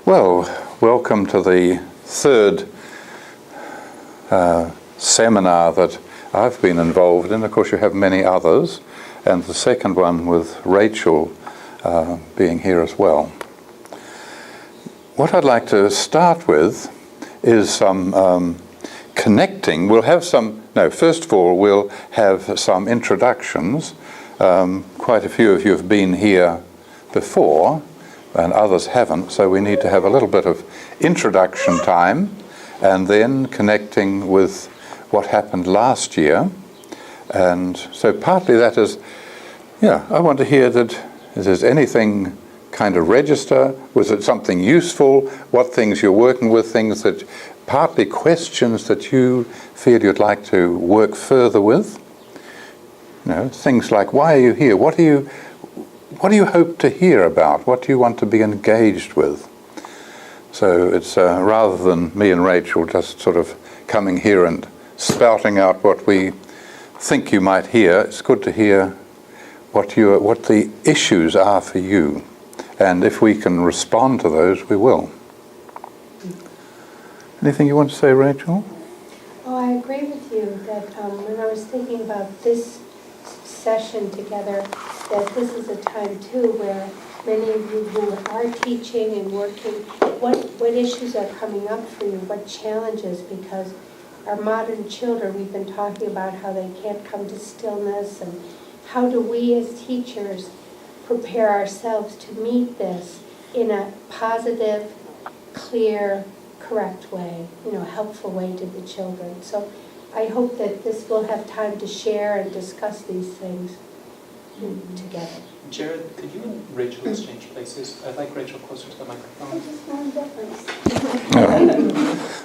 Well, welcome to the third seminar that I've been involved in. Of course, you have many others, and the second one with Rachel being here as well. What I'd like to start with is some connecting. We'll have some, first of all, we'll have some introductions. Quite a few of you have been here before, and others haven't, so we need to have a little bit of introduction time, and then connecting with what happened last year. And so partly that is, I want to hear that if there's anything kind of register, was it something useful, what things you're working with, things that, partly questions that you feel you'd like to work further with. Things like, why are you here? What do you hope to hear about? What do you want to be engaged with? So it's rather than me and Rachel just sort of coming here and spouting out what we think you might hear, it's good to hear what the issues are for you. And if we can respond to those, we will. Anything you want to say, Rachel? Oh, I agree with you that when I was thinking about this session together, that this is a time too where many of you who are teaching and working, what issues are coming up for you, what challenges, because our modern children, we've been talking about how they can't come to stillness, and how do we as teachers prepare ourselves to meet this in a positive, clear, correct way, helpful way to the children. So I hope that this will have time to share and discuss these things together. Jared, could you and Rachel exchange places? I'd like Rachel closer to the microphone. I just want a difference.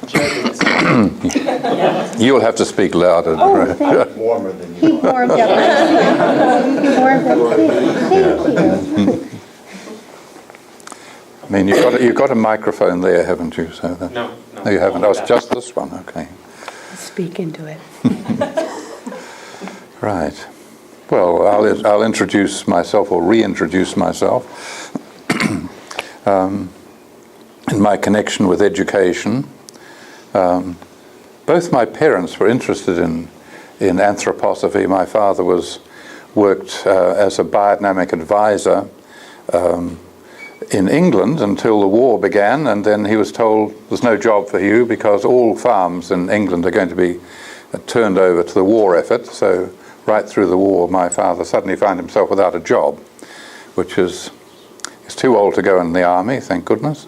Jared, You'll have to speak louder. Oh, thank you. Warmer than you. He warmed up. He warmed up. Thank you. I mean, you've got a microphone there, haven't you? So No, you haven't. Oh, it's just this one. Okay. Speak into it. Right. Well, I'll introduce myself, or reintroduce myself. In my connection with education, both my parents were interested in anthroposophy. My father worked as a biodynamic advisor in England until the war began, and then he was told there's no job for you because all farms in England are going to be turned over to the war effort. So right through the war, my father suddenly found himself without a job, which is he's too old to go in the army, thank goodness.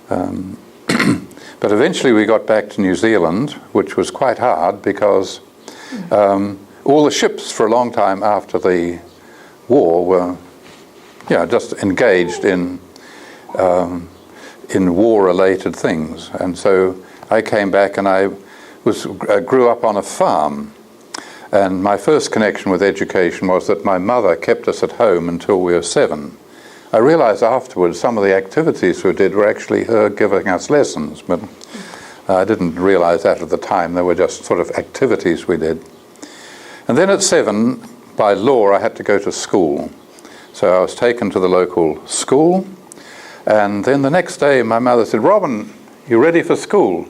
But eventually we got back to New Zealand, which was quite hard because all the ships for a long time after the war were just engaged in war-related things. And so I came back, and I grew up on a farm. And my first connection with education was that my mother kept us at home until we were 7. I realized afterwards some of the activities we did were actually her giving us lessons, but I didn't realize that at the time. They were just sort of activities we did. And then at 7, by law, I had to go to school. So I was taken to the local school, and then the next day my mother said, "Robin, you ready for school?"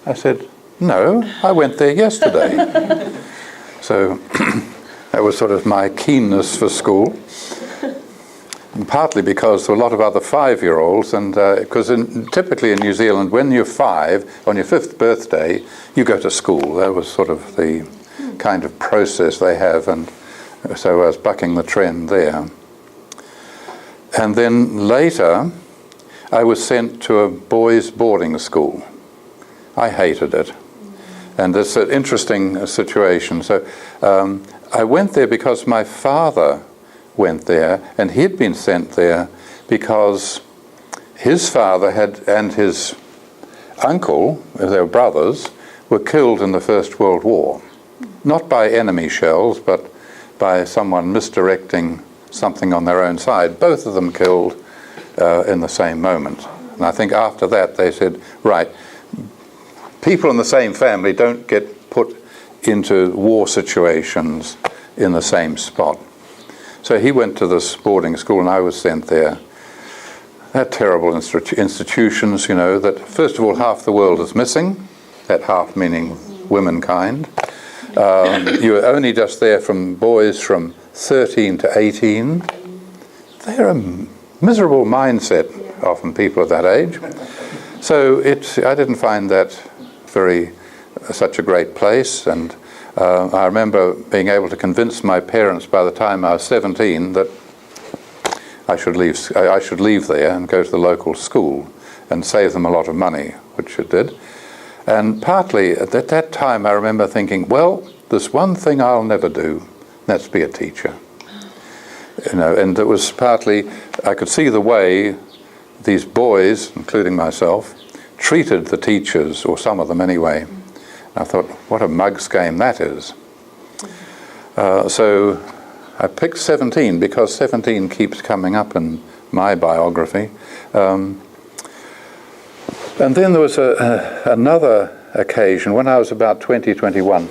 I said, "No, I went there yesterday." So that was sort of my keenness for school, and partly because there were a lot of other 5-year-olds, and because typically in New Zealand, when you're 5, on your 5th birthday, you go to school. That was sort of the kind of process they have, and so I was bucking the trend there. And then later, I was sent to a boys' boarding school. I hated it. And it's an interesting situation. So I went there because my father went there, and he'd been sent there because his father and his uncle, they were brothers, were killed in the First World War. Not by enemy shells, but by someone misdirecting something on their own side. Both of them killed in the same moment. And I think after that they said, right, people in the same family don't get put into war situations in the same spot. So he went to this boarding school, and I was sent there. They're terrible institutions, you know, that first of all half the world is missing, that half meaning womankind. You're only just there from boys from 13 to 18. They're a miserable mindset, often people of that age. So I didn't find that such a great place, and I remember being able to convince my parents by the time I was 17 that I should leave there and go to the local school and save them a lot of money, which it did. And partly at that time I remember thinking, well, there's one thing I'll never do, and that's be a teacher. You know, and it was partly, I could see the way these boys, including myself, treated the teachers, or some of them anyway. I thought, what a mug's game that is. So I picked 17 because 17 keeps coming up in my biography. And then there was another occasion when I was about 20, 21.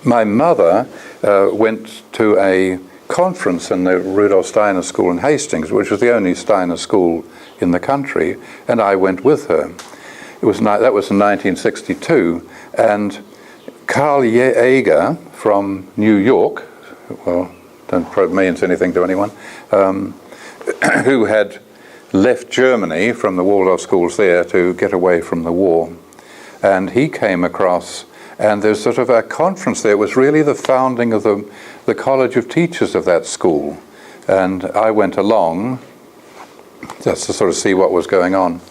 My mother went to a conference in the Rudolf Steiner School in Hastings, which was the only Steiner school in the country, and I went with her. That was in 1962, and Carl Jaeger from New York, well, don't quote me into anything to anyone, who had left Germany from the Waldorf schools there to get away from the war. And he came across, and there's sort of a conference there. It was really the founding of the College of Teachers of that school. And I went along just to sort of see what was going on.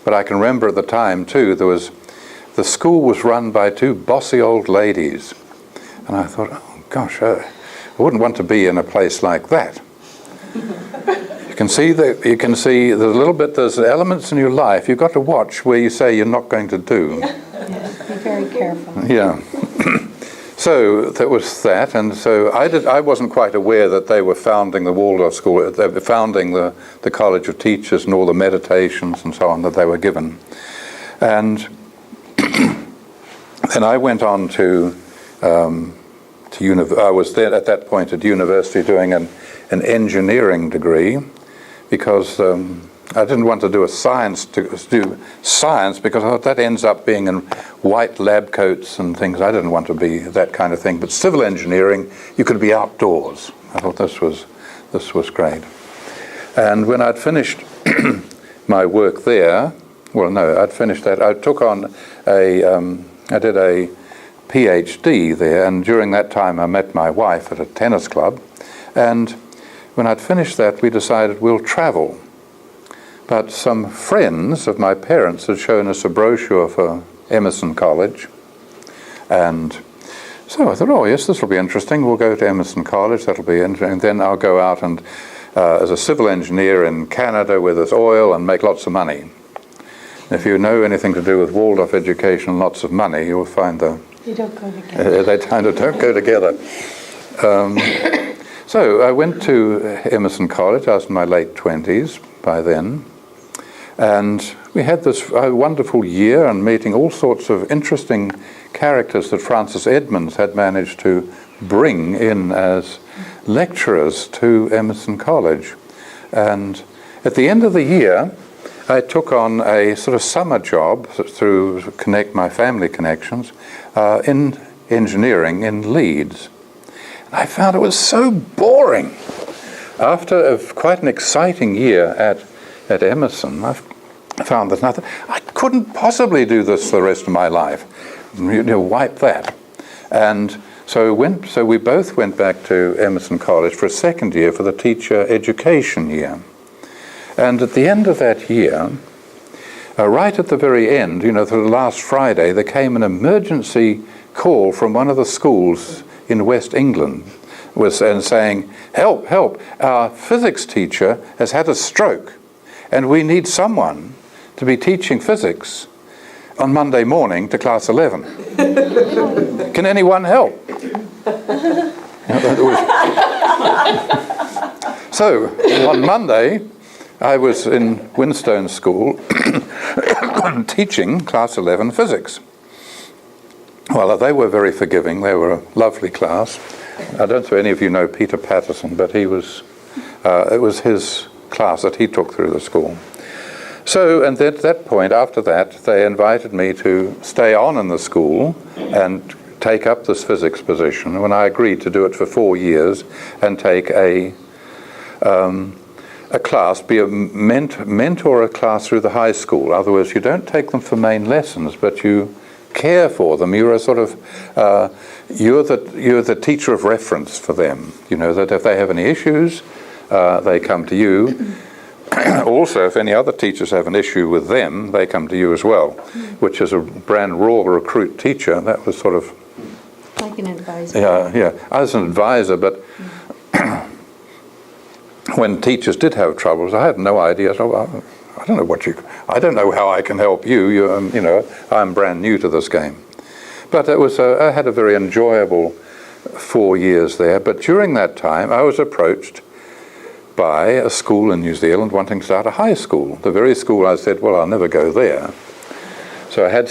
But I can remember at the time, too, the school was run by two bossy old ladies. And I thought, oh, gosh, I wouldn't want to be in a place like that. You can see there's there's elements in your life you've got to watch where you say you're not going to do. Yes, be very careful. Yeah. So that was that, and so I wasn't quite aware that they were founding the Waldorf school. They were founding the College of Teachers and all the meditations and so on that they were given. And then I went on to I was there at that point at university doing an engineering degree, because I didn't want to do science because I thought that ends up being in white lab coats and things. I didn't want to be that kind of thing. But civil engineering, you could be outdoors. I thought this was great. And when I'd finished my work there, well, no, I'd finished that. I took on I did a PhD there, and during that time I met my wife at a tennis club, and when I'd finished that, we decided we'll travel. But some friends of my parents had shown us a brochure for Emerson College. And so I thought, oh yes, this will be interesting. We'll go to Emerson College, that'll be interesting. And then I'll go out and as a civil engineer in Canada where there's oil and make lots of money. If you know anything to do with Waldorf education and lots of money, you'll find they don't go together. They kind of don't go together. So I went to Emerson College. I was in my late 20s by then. And we had this wonderful year and meeting all sorts of interesting characters that Francis Edmonds had managed to bring in as lecturers to Emerson College. And at the end of the year, I took on a sort of summer job through my family connections in engineering in Leeds. And I found it was so boring. After quite an exciting year at Emerson, I found that I couldn't possibly do this for the rest of my life. Wipe that. And so we both went back to Emerson College for a second year for the teacher education year. And at the end of that year, right at the very end, the last Friday, there came an emergency call from one of the schools in West England and saying, help, help, our physics teacher has had a stroke and we need someone to be teaching physics on Monday morning to class 11. Can anyone help? So on Monday, I was in Winstone School teaching class 11 physics. Well, they were very forgiving. They were a lovely class. I don't know if any of you know Peter Patterson, but it was his class that he took through the school. So, and at that point, after that, they invited me to stay on in the school and take up this physics position, when I agreed to do it for 4 years and take a class, be a mentor a class through the high school. In other words, you don't take them for main lessons, but you care for them. You're a sort of, you're the teacher of reference for them. You know, that if they have any issues, they come to you. Also, if any other teachers have an issue with them, they come to you as well, which is a brand raw recruit teacher. That was sort of... Like an advisor. Yeah. I was an advisor, but when teachers did have troubles, I had no idea. So, I don't know I don't know how I can help you. You know, I'm brand new to this game. But it was, I had a very enjoyable 4 years there. But during that time, I was approached by a school in New Zealand wanting to start a high school. The very school I said, well, I'll never go there. So I had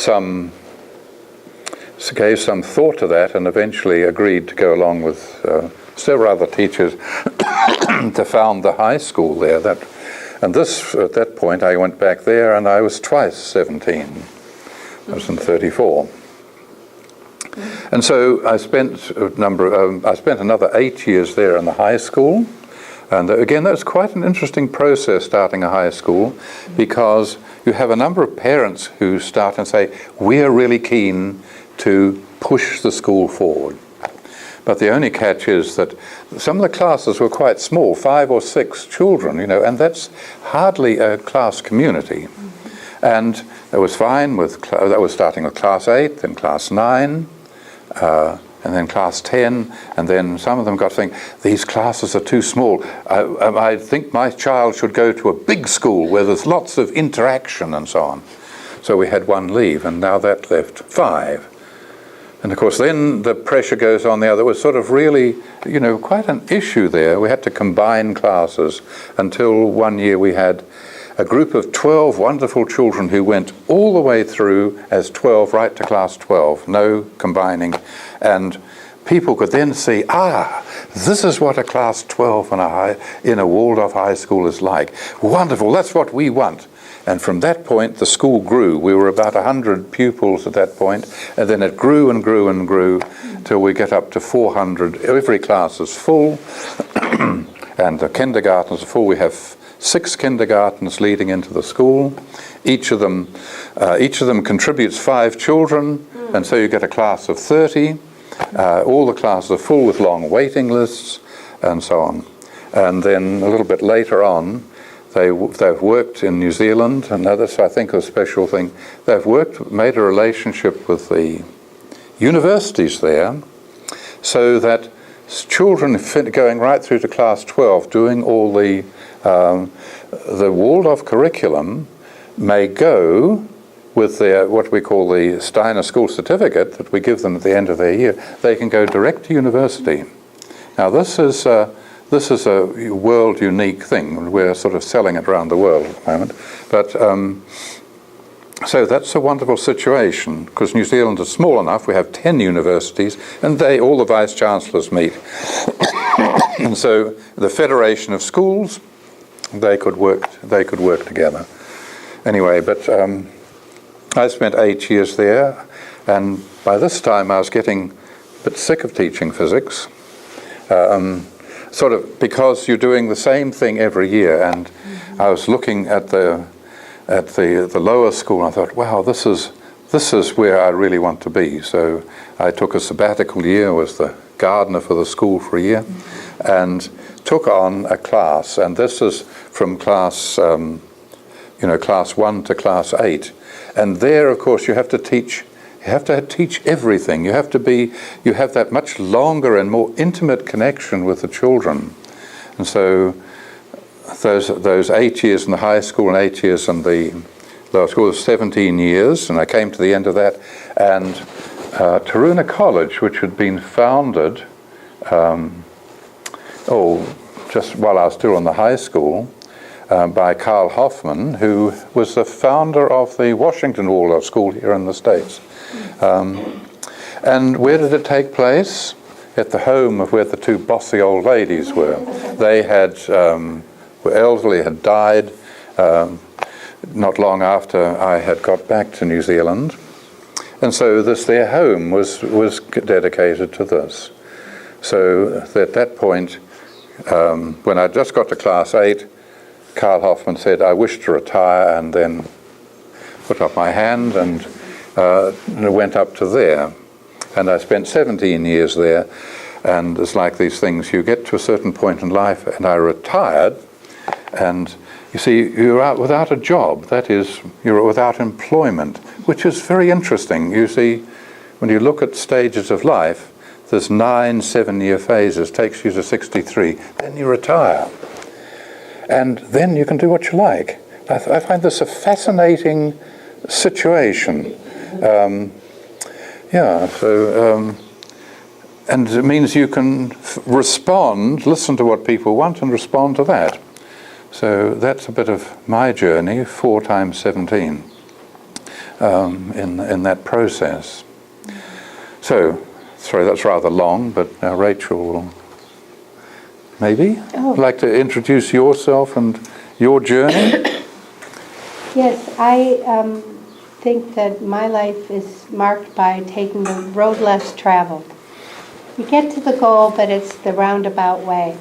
gave some thought to that and eventually agreed to go along with several other teachers to found the high school there. At that point, I went back there and I was twice 17. I was in 34. And so I spent another 8 years there in the high school. And again, that's quite an interesting process, starting a high school, because you have a number of parents who start and say, we're really keen to push the school forward. But the only catch is that some of the classes were quite small, 5 or 6 children, you know, and that's hardly a class community. And it was fine that was starting with class 8, then class 9, and then class 10, and then some of them got to think, these classes are too small. I think my child should go to a big school where there's lots of interaction and so on. So we had one leave, and now that left 5. And of course then the pressure goes on there. There was sort of really, you know, quite an issue there. We had to combine classes until one year we had a group of 12 wonderful children who went all the way through as 12 right to class 12, no combining. And people could then see, this is what a class 12 in a Waldorf high school is like. Wonderful, that's what we want. And from that point, the school grew. We were about 100 pupils at that point, and then it grew and grew and grew till we get up to 400. Every class is full, and the kindergartens are full. We have 6 kindergartens leading into the school. Each of them contributes 5 children, and so you get a class of 30. All the classes are full with long waiting lists, and so on. And then a little bit later on, they've worked in New Zealand, and that's, I think, a special thing. They've made a relationship with the universities there, so that children going right through to class 12, doing all the Waldorf curriculum, may go with their what we call the Steiner School Certificate that we give them at the end of their year. They can go direct to university. Now this is a world unique thing. We're sort of selling it around the world at the moment. But so that's a wonderful situation, because New Zealand is small enough. We have 10 universities, and all the vice chancellors meet. And so the Federation of Schools, they could work together. Anyway, but I spent 8 years there, and by this time I was getting a bit sick of teaching physics. Sort of because you're doing the same thing every year, and I was looking at the lower school, and I thought, wow, this is where I really want to be. So I took a sabbatical year, was the gardener for the school for a year, and took on a class, and this is from class class 1 to class 8, and there, of course, you have to teach everything. You have that much longer and more intimate connection with the children. And so those 8 years in the high school and 8 years in the lower school was 17 years, and I came to the end of that. And Taruna College, which had been founded just while I was still in the high school, by Carl Hoffman, who was the founder of the Washington Waldorf School here in the States. And where did it take place? At the home of where the 2 bossy old ladies were. They had were elderly, had died not long after I had got back to New Zealand. And so their home was dedicated to this. So at that point, when I just got to class 8, Carl Hoffman said, I wish to retire, and then put up my hand and went up to there. And I spent 17 years there. And it's like these things, you get to a certain point in life, and I retired, and you see, you're out without a job. That is, you're without employment, which is very interesting. You see, when you look at stages of life, there's 9 7-year phases, takes you to 63, then you retire. And then you can do what you like. I find this a fascinating situation. And it means you can respond, listen to what people want and respond to that. So that's a bit of my journey, 4 times 17, in that process. So, sorry, that's rather long, but Rachel will maybe like to introduce yourself and your journey. Yes, I think that my life is marked by taking the road less traveled. You get to the goal, but it's the roundabout way.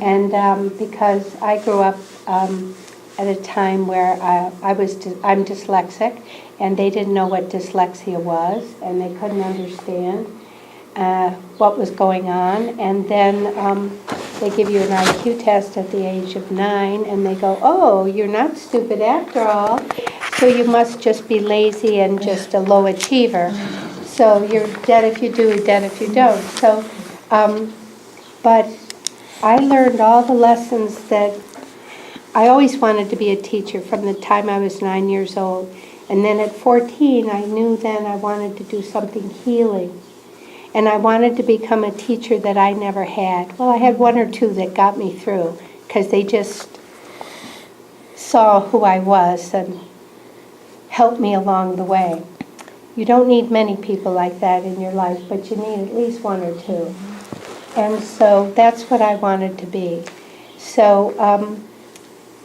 And because I grew up at a time where I'm dyslexic, and they didn't know what dyslexia was, and they couldn't understand what was going on. And then they give you an IQ test at the age of 9, and they go, oh, you're not stupid after all, so you must just be lazy and just a low achiever. So you're dead if you do, dead if you don't. So, but I learned all the lessons that I always wanted to be a teacher from the time I was 9 years old. And then at 14, I knew then I wanted to do something healing. And I wanted to become a teacher that I never had. Well, I had 1 or 2 that got me through because they just saw who I was and helped me along the way. You don't need many people like that in your life, but you need at least 1 or 2. And so that's what I wanted to be. So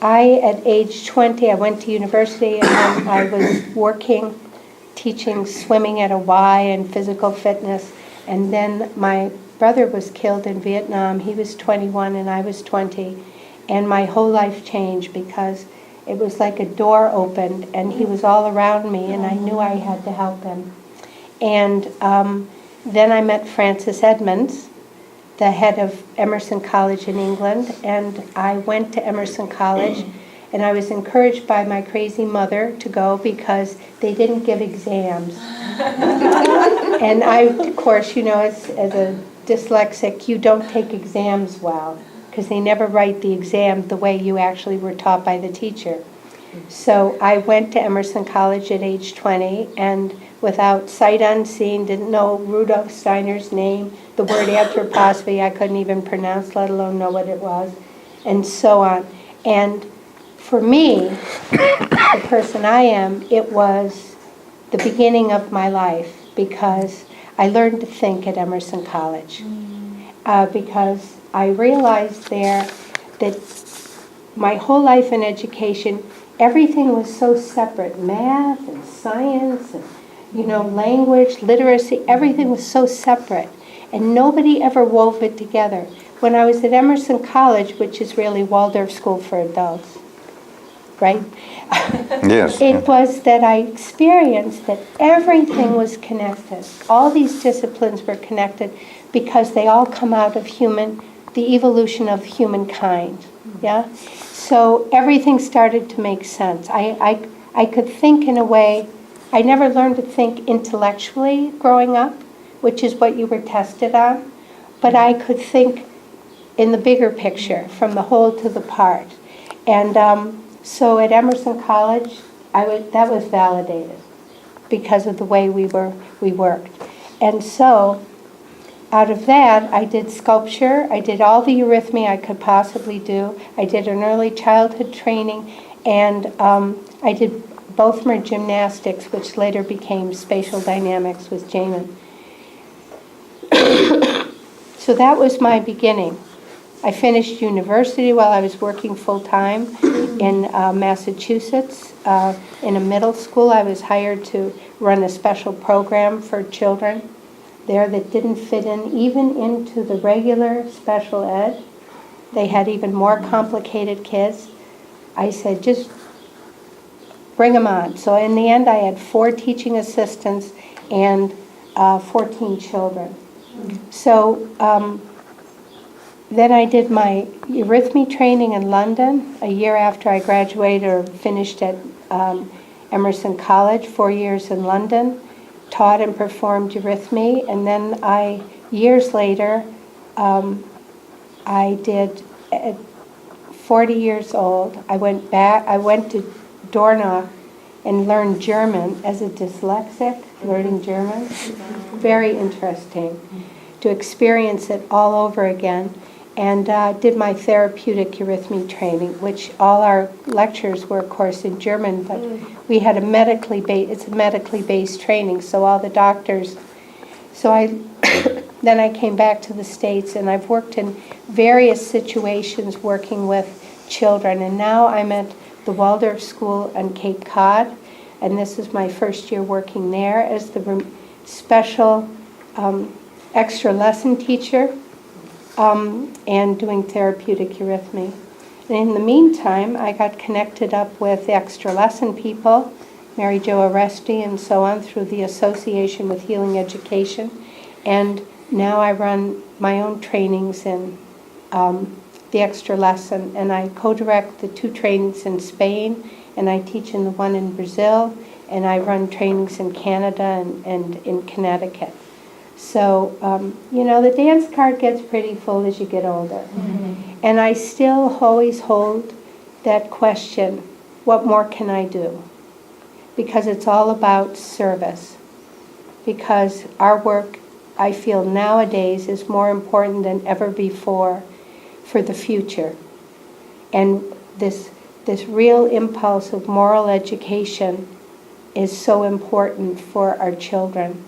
at age 20, I went to university, and I was working, teaching swimming at a Y and physical fitness. And then my brother was killed in Vietnam. He was 21 and I was 20. And my whole life changed because it was like a door opened, and he was all around me, and I knew I had to help him. And then I met Francis Edmonds, the head of Emerson College in England, and I went to Emerson College, and I was encouraged by my crazy mother to go because they didn't give exams. And I, of course, you know, as a dyslexic, you don't take exams well, because they never write the exam the way you actually were taught by the teacher. So I went to Emerson College at age 20, and without sight unseen, didn't know Rudolf Steiner's name, the word anthroposophy I couldn't even pronounce, let alone know what it was, and so on. And for me, the person I am, it was the beginning of my life, because I learned to think at Emerson College. Because I realized there that my whole life in education, everything was so separate. Math and science and, language, literacy, everything was so separate. And nobody ever wove it together. When I was at Emerson College, which is really Waldorf School for Adults, right? Yes. It was that I experienced that everything was connected. All these disciplines were connected because they all come out of the evolution of humankind. Yeah? So everything started to make sense. I could think in a way. I never learned to think intellectually growing up, which is what you were tested on, but I could think in the bigger picture, from the whole to the part. And so at Emerson College, that was validated because of the way we worked. And so out of that, I did sculpture. I did all the eurythmy I could possibly do. I did an early childhood training, and I did both my gymnastics, which later became spatial dynamics with Jamin. So that was my beginning. I finished university while I was working full-time in Massachusetts. In a middle school, I was hired to run a special program for children there that didn't fit in even into the regular special ed. They had even more complicated kids. I said, just bring them on. So in the end, I had 4 teaching assistants and 14 children. So then I did my eurythmy training in London a year after I graduated or finished at Emerson College, 4 years in London, taught and performed eurythmy, and then years later, I did, at 40 years old, I went to Dornach and learned German as a dyslexic, learning German. Very interesting to experience it all over again. And did my therapeutic eurythmy training, which all our lectures were, of course, in German, but we had it's a medically based training, so all the doctors. So then I came back to the States, and I've worked in various situations working with children, and now I'm at the Waldorf School on Cape Cod, and this is my first year working there as the special extra lesson teacher. And doing therapeutic eurythmy. And in the meantime, I got connected up with extra lesson people, Mary Jo Aresti and so on, through the Association with Healing Education. And now I run my own trainings in the extra lesson, and I co-direct the 2 trainings in Spain, and I teach in the one in Brazil, and I run trainings in Canada and in Connecticut. So, the dance card gets pretty full as you get older. Mm-hmm. And I still always hold that question, what more can I do? Because it's all about service. Because our work, I feel nowadays, is more important than ever before for the future. And this real impulse of moral education is so important for our children.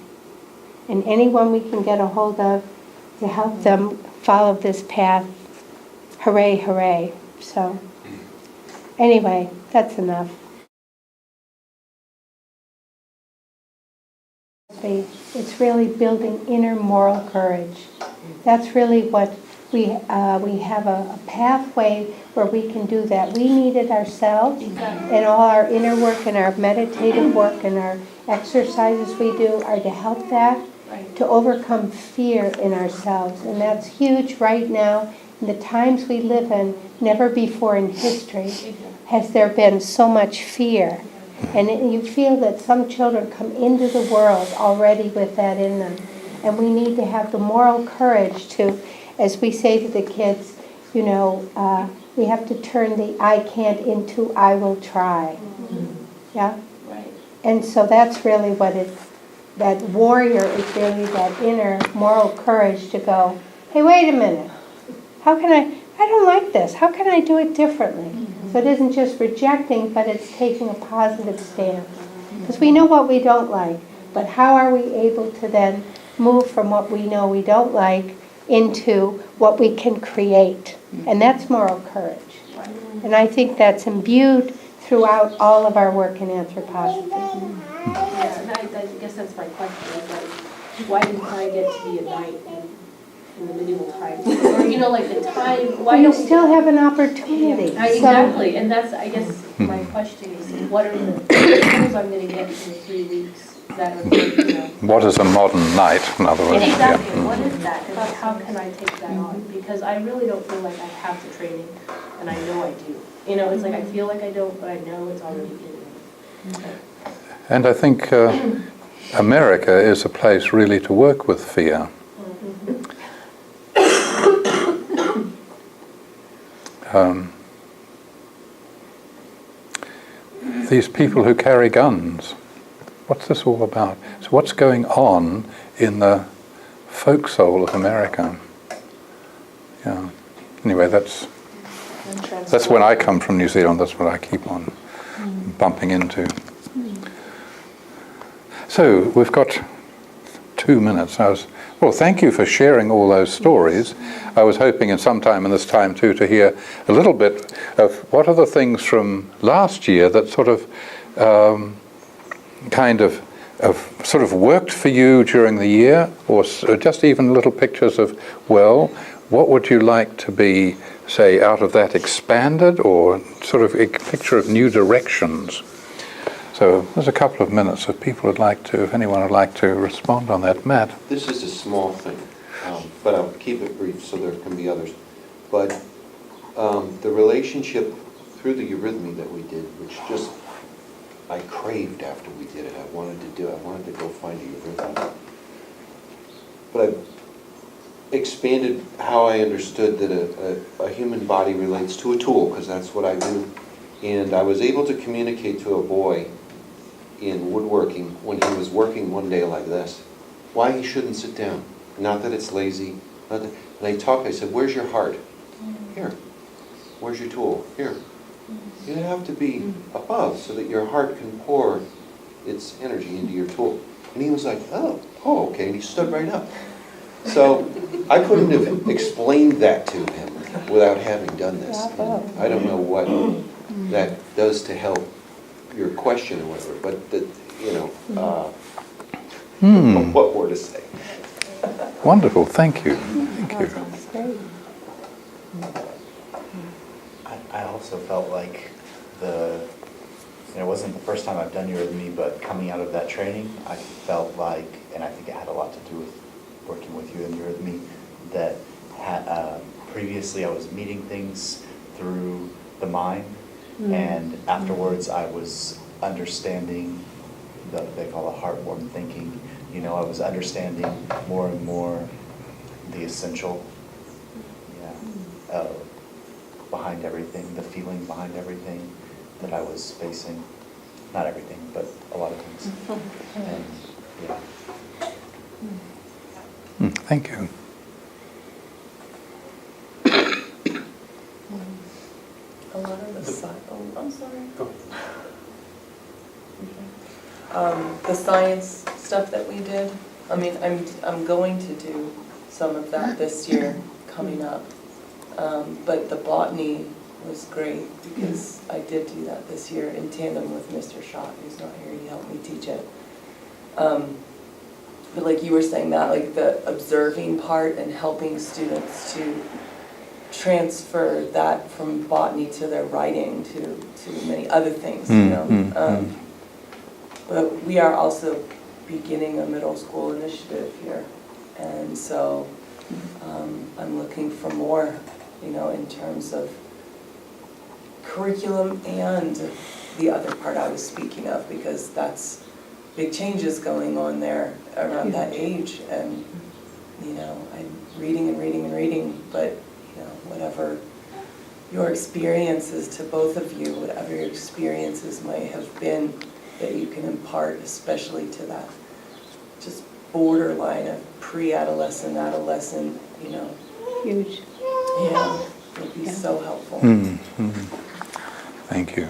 And anyone we can get a hold of to help them follow this path, hooray, hooray. So, anyway, that's enough. It's really building inner moral courage. That's really what we have a pathway where we can do that. We need it ourselves, and all our inner work and our meditative work and our exercises we do are to help that. To overcome fear in ourselves. And that's huge right now. In the times we live in, never before in history has there been so much fear. And you feel that some children come into the world already with that in them. And we need to have the moral courage to, as we say to the kids, we have to turn the I can't into I will try. Yeah? Right. And so that's really what that warrior is really that inner moral courage to go, hey, wait a minute. How can I don't like this. How can I do it differently? Mm-hmm. So it isn't just rejecting, but it's taking a positive stance. Because we know what we don't like, but how are we able to then move from what we know we don't like into what we can create? And that's moral courage. And I think that's imbued throughout all of our work in anthroposophy. Yeah, and I guess that's my question. Is like, why didn't I get to be a knight in the medieval times? Or the time. Why you still have an opportunity? Yeah, exactly, and that's I guess my question is, what are the tools I'm going to get in 3 weeks that are What is a modern knight, in other words? Exactly. Yeah. What is that? And how can I take that on? Because I really don't feel like I have the training, and I know I do. It's like I feel like I don't, but I know it's already in me. And I think America is a place really to work with fear. These people who carry guns, what's this all about? So what's going on in the folk soul of America? Yeah. Anyway, that's when I come from New Zealand. That's what I keep on bumping into. So we've got 2 minutes. I was Well, thank you for sharing all those stories. I was hoping in some time in this time too to hear a little bit of what are the things from last year that sort of sort of worked for you during the year, or just even little pictures of, well, what would you like to be, say, out of that expanded, or sort of a picture of new directions. So there's a couple of minutes if people would like to, if anyone would like to respond on that. Matt? This is a small thing, but I'll keep it brief so there can be others. But the relationship through the eurythmy that we did, which just, I craved after we did it. I wanted to go find a eurythmy. But I expanded how I understood that a human body relates to a tool, because that's what I do. And I was able to communicate to a boy in woodworking when he was working one day like this, why he shouldn't sit down. Not that it's lazy. And I said, where's your heart? Here. Where's your tool? Here. You have to be above so that your heart can pour its energy into your tool. And he was like, oh, okay. And he stood right up. So I couldn't have explained that to him without having done this. And I don't know what that does to help your question or whatever, but that, what more to say? Wonderful, thank you. Thank you. I also felt like it wasn't the first time I've done eurythmy, but coming out of that training, I felt like, and I think it had a lot to do with working with you in eurythmy, that previously I was meeting things through the mind, and afterwards I was understanding what they call a heartworm thinking. I was understanding more and more the essential behind everything, the feeling behind everything that I was facing. Not everything, but a lot of things. And Thank you. A lot of I'm sorry. Go. The science stuff that we did, I mean, I'm going to do some of that this year coming up. But the botany was great because I did do that this year in tandem with Mr. Schott, who's not here. He helped me teach it. But like you were saying, that like the observing part and helping students to transfer that from botany to their writing to many other things, But we are also beginning a middle school initiative here, and so I'm looking for more, in terms of curriculum and the other part I was speaking of, because that's big changes going on there around that age, and I'm reading and reading and reading, but whatever your experiences, to both of you, whatever your experiences may have been that you can impart, especially to that just borderline of pre-adolescent, adolescent, Huge. Yeah, it would be so helpful. Thank you.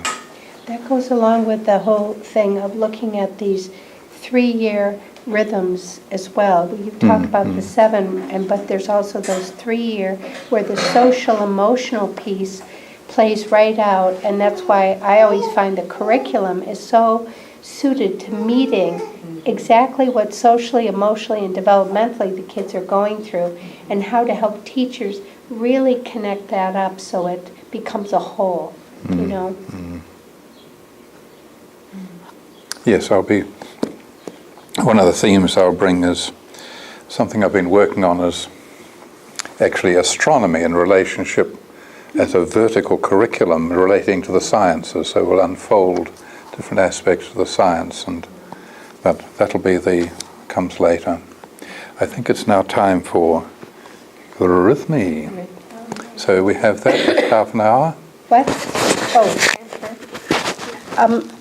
That goes along with the whole thing of looking at these 3-year rhythms as well. You talk about the 7, but there's also those 3-year where the social emotional piece plays right out, and that's why I always find the curriculum is so suited to meeting exactly what socially, emotionally, and developmentally the kids are going through, and how to help teachers really connect that up so it becomes a whole, Yes, one of the themes I'll bring is something I've been working on, is actually astronomy in relationship as a vertical curriculum relating to the sciences. So we'll unfold different aspects of the science, but that'll comes later. I think it's now time for eurythmy. So we have that at half an hour. What? Oh.